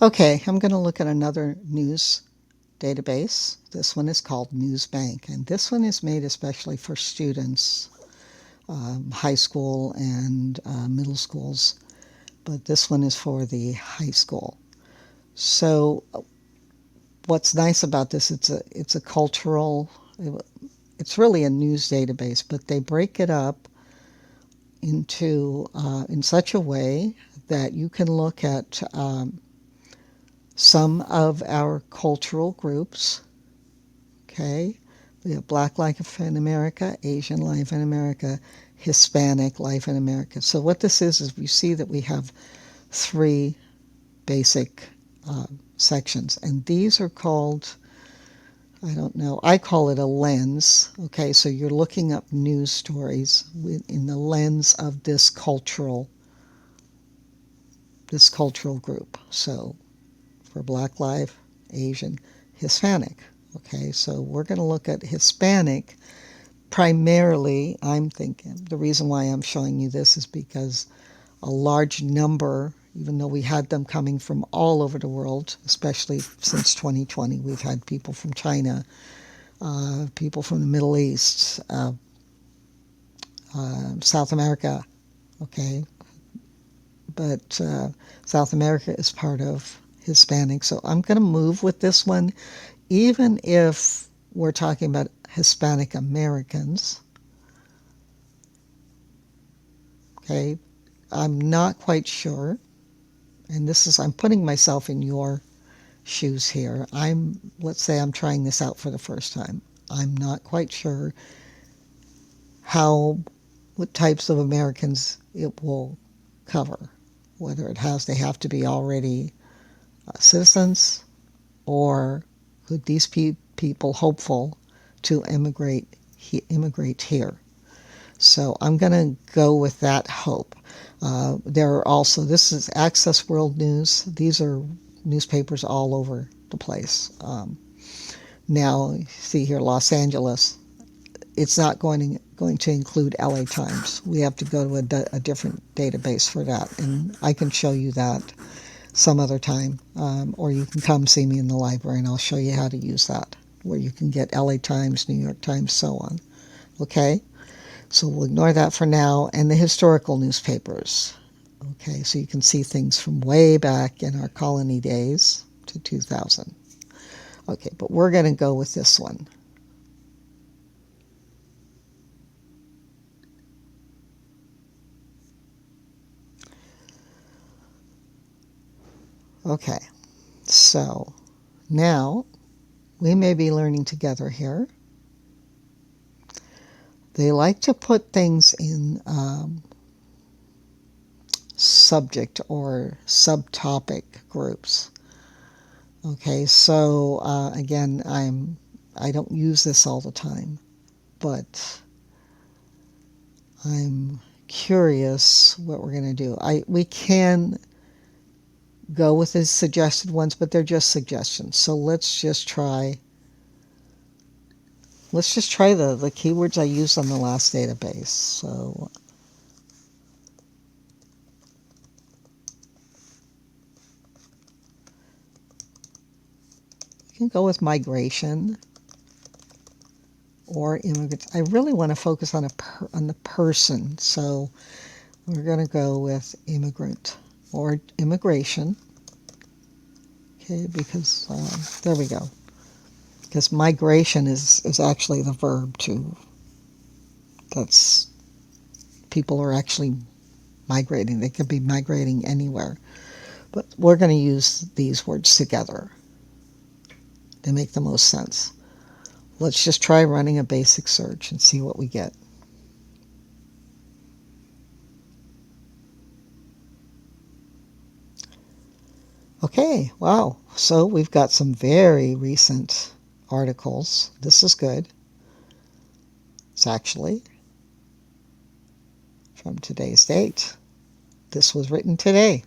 Okay, I'm going to look at another news database. This one is called Newsbank, and this one is made especially for students, high school and middle schools, but this one is for the high school. So what's nice about this, it's a cultural, it's really a news database, but they break it up into in such a way that you can look at some of our cultural groups. Okay, we have Black life in America, Asian life in America, Hispanic life in America. So what this is we see that we have three basic sections, and these are called, I don't know, I call it a lens. Okay, so you're looking up news stories in the lens of this cultural group. So for Black life, Asian, Hispanic. Okay, so we're going to look at Hispanic primarily. I'm thinking the reason why I'm showing you this is because a large number, even though we had them coming from all over the world, especially since 2020, we've had people from China, people from the Middle East, South America, okay? But South America is part of Hispanic. So I'm going to move with this one, even if we're talking about Hispanic Americans, okay? I'm not quite sure, and I'm putting myself in your shoes here. Let's say I'm trying this out for the first time. I'm not quite sure what types of Americans it will cover, whether they have to be already citizens, or could these people hopeful to immigrate here. So I'm going to go with that hope. There are also, this is Access World News. These are newspapers all over the place. Now, see here, Los Angeles. It's not going to include LA Times. We have to go to a different database for that, and I can show you that some other time, or you can come see me in the library and I'll show you how to use that, where you can get LA Times, New York Times, so on. Okay, so we'll ignore that for now. And the historical newspapers. Okay, so you can see things from way back in our colony days to 2000. Okay, but we're going to go with this one. Okay, so now we may be learning together here. They like to put things in subject or subtopic groups. Okay, so again, I don't use this all the time, but I'm curious what we're going to do. We can go with the suggested ones, but they're just suggestions. So let's just try the keywords I used on the last database. So we can go with migration or immigrants. I really want to focus on on the person, so we're going to go with immigrant or immigration. Okay, because there we go. Because migration is actually the verb too. That's people are actually migrating. They could be migrating anywhere, but we're going to use these words together. They make the most sense. Let's just try running a basic search and see what we get. Okay, wow. So we've got some very recent articles. This is good. It's actually from today's date. This was written today.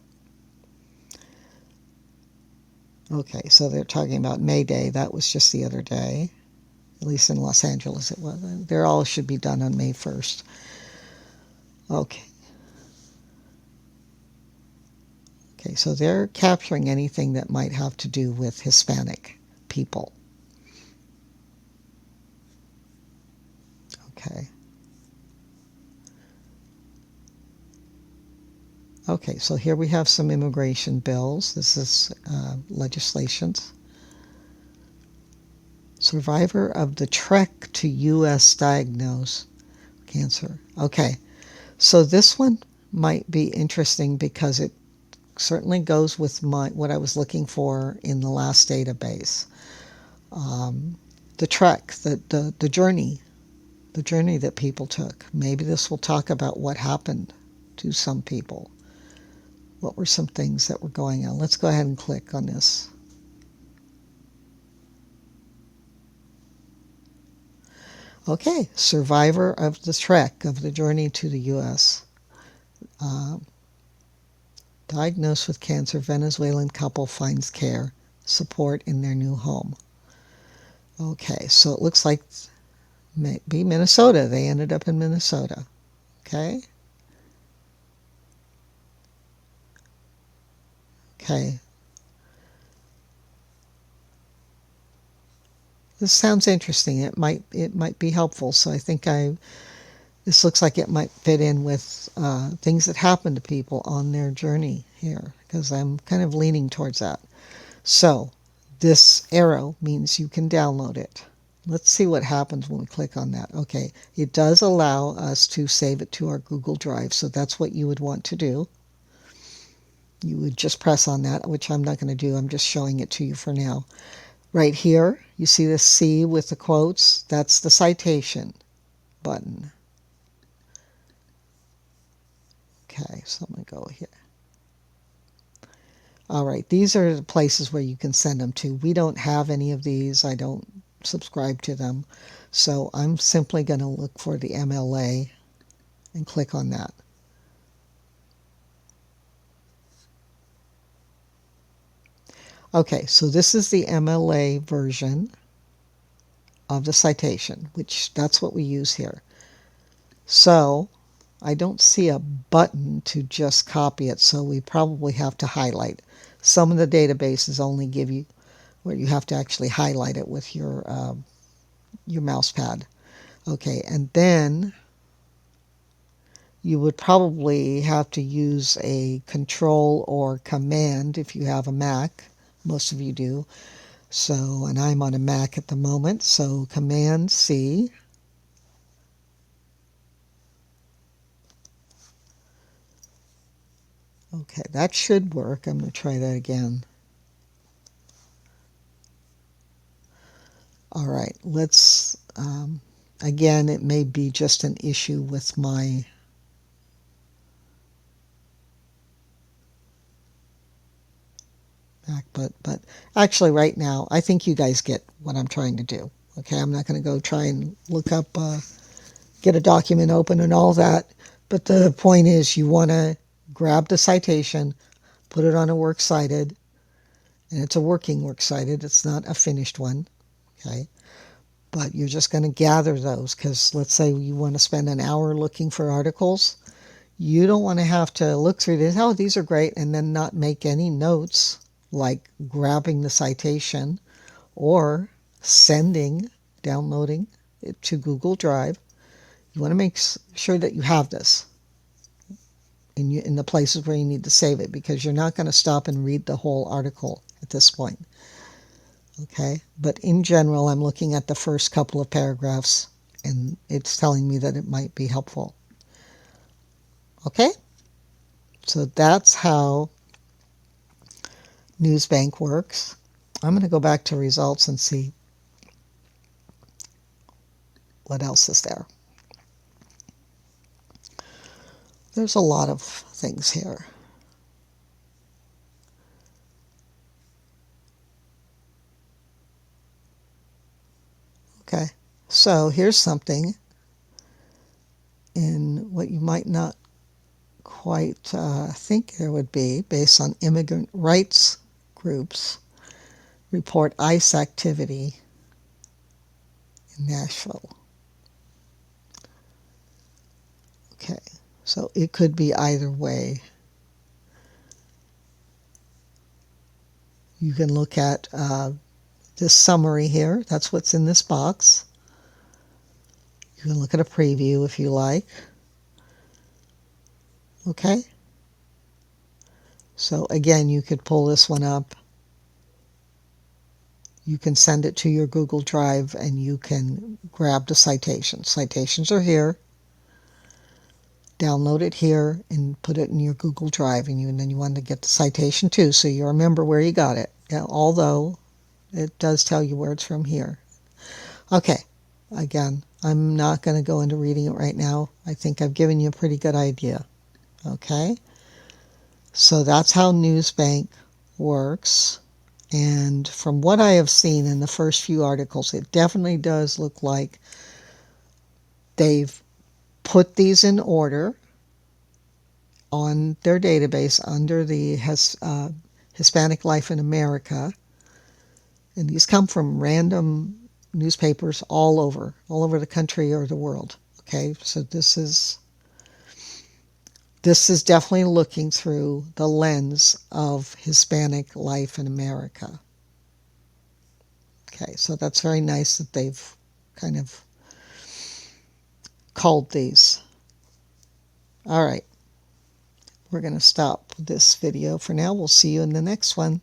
Okay, so they're talking about May Day. That was just the other day. At least in Los Angeles it was. They all should be done on May 1st. Okay. Okay, so they're capturing anything that might have to do with Hispanic people. Okay. Okay, so here we have some immigration bills. This is legislations. Survivor of the trek to U.S. diagnose cancer. Okay, so this one might be interesting because it certainly goes with what I was looking for in the last database. The trek, the journey, the journey that people took. Maybe this will talk about what happened to some people. What were some things that were going on? Let's go ahead and click on this. Okay, survivor of the trek, of the journey to the U.S. Diagnosed with cancer, Venezuelan couple finds care, support in their new home. Okay, so it looks like maybe Minnesota. They ended up in Minnesota. Okay. Okay. This sounds interesting. It might be helpful. So I think this looks like it might fit in with things that happen to people on their journey here, because I'm kind of leaning towards that. So this arrow means you can download it. Let's see what happens when we click on that. Okay, it does allow us to save it to our Google Drive, so that's what you would want to do. You would just press on that, which I'm not going to do. I'm just showing it to you for now. Right here, you see the C with the quotes? That's the citation button. Okay, so I'm going to go here. All right, these are the places where you can send them to. We don't have any of these. I don't subscribe to them. So I'm simply going to look for the MLA and click on that. Okay, so this is the MLA version of the citation, which that's what we use here. So I don't see a button to just copy it, so we probably have to highlight. Some of the databases only give you where you have to actually highlight it with your mouse pad. Okay, and then you would probably have to use a control or command if you have a Mac. Most of you do. So, and I'm on a Mac at the moment, so Command C. Okay, that should work. I'm going to try that again. All right, let's, again, it may be just an issue with my Mac, but actually right now, I think you guys get what I'm trying to do. Okay, I'm not going to go try and look up, get a document open and all that. But the point is you want to grab the citation, put it on a works cited, and it's a working works cited. It's not a finished one. Okay. But you're just going to gather those because let's say you want to spend an hour looking for articles. You don't want to have to look through this. Oh, these are great. And then not make any notes like grabbing the citation or sending, downloading it to Google Drive. You want to make sure that you have this in the places where you need to save it because you're not going to stop and read the whole article at this point. Okay, but in general, I'm looking at the first couple of paragraphs and it's telling me that it might be helpful. Okay, so that's how Newsbank works. I'm going to go back to results and see what else is there. There's a lot of things here. Okay, so here's something in what you might not quite think there would be based on immigrant rights groups report ICE activity in Nashville. Okay, so it could be either way. You can look at this summary here. That's what's in this box. You can look at a preview if you like. Okay? So again, you could pull this one up. You can send it to your Google Drive and you can grab the citations. Citations are here. Download it here and put it in your Google Drive, and then you want to get the citation too, so you remember where you got it. Yeah, although it does tell you where it's from here. Okay, again, I'm not going to go into reading it right now. I think I've given you a pretty good idea. Okay, so that's how Newsbank works. And from what I have seen in the first few articles, it definitely does look like they've put these in order on their database under the Hispanic Life in America. And these come from random newspapers all over the country or the world. Okay, so this is definitely looking through the lens of Hispanic life in America. Okay, so that's very nice that they've kind of culled these. All right, we're going to stop this video for now. We'll see you in the next one.